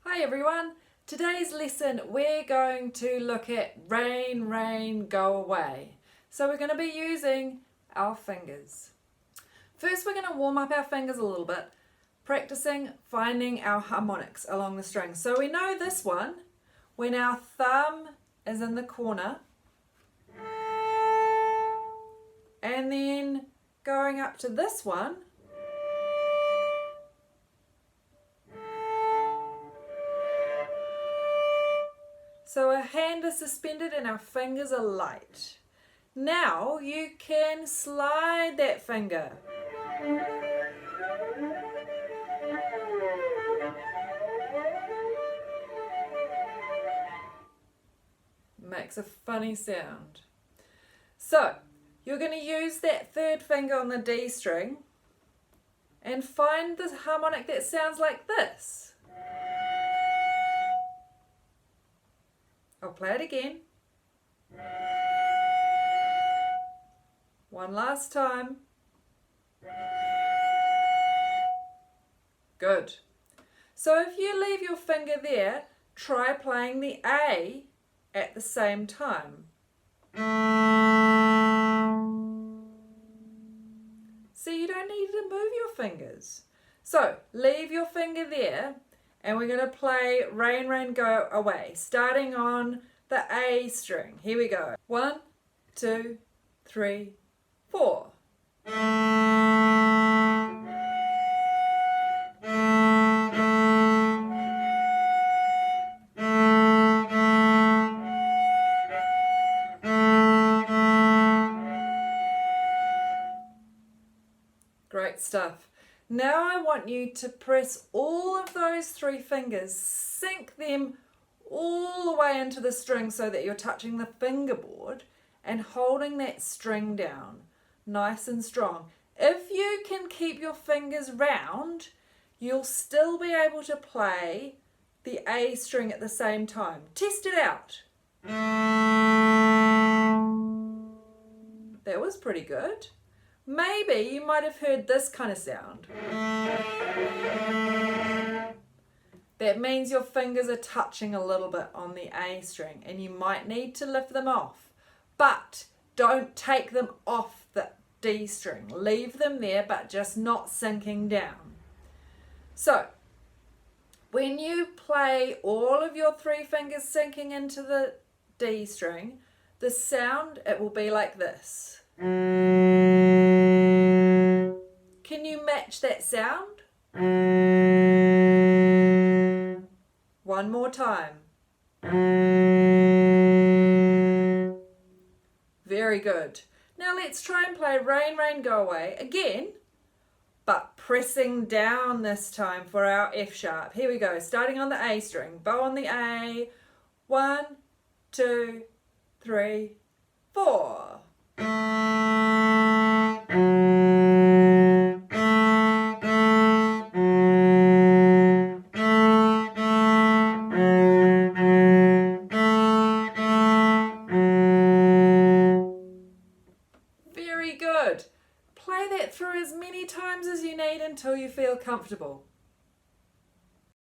Hi everyone, today's lesson we're going to look at rain, rain, go away. So we're going to be using our fingers. First we're going to warm up our fingers a little bit, practicing finding our harmonics along the string. So we know this one, when our thumb is in the corner, and then going up to this one, so our hand is suspended and our fingers are light. Now you can slide that finger. Makes a funny sound. So you're going to use that third finger on the D string and find the harmonic that sounds like this. I'll play it again. One last time. Good. So if you leave your finger there, try playing the A at the same time. See, you don't need to move your fingers. So leave your finger there and we're going to play Rain, Rain, Go Away, starting on the A string. Here we go. 1, 2, 3, 4. Great stuff. Now I want you to press all of those three fingers, sink them all the way into the string so that you're touching the fingerboard and holding that string down nice and strong. If you can keep your fingers round, you'll still be able to play the A string at the same time. Test it out. That was pretty good. Maybe you might have heard this kind of sound. That means your fingers are touching a little bit on the A string and you might need to lift them off. But don't take them off the D string. Leave them there, but just not sinking down. So, when you play all of your three fingers sinking into the D string, the sound, it will be like this. Can you match that sound? One more time. Very good. Now let's try and play Rain, Rain, Go Away again, but pressing down this time for our F sharp. Here we go, starting on the A string. Bow on the A. 1, 2, 3, 4. Very good. Play that through as many times as you need until you feel comfortable.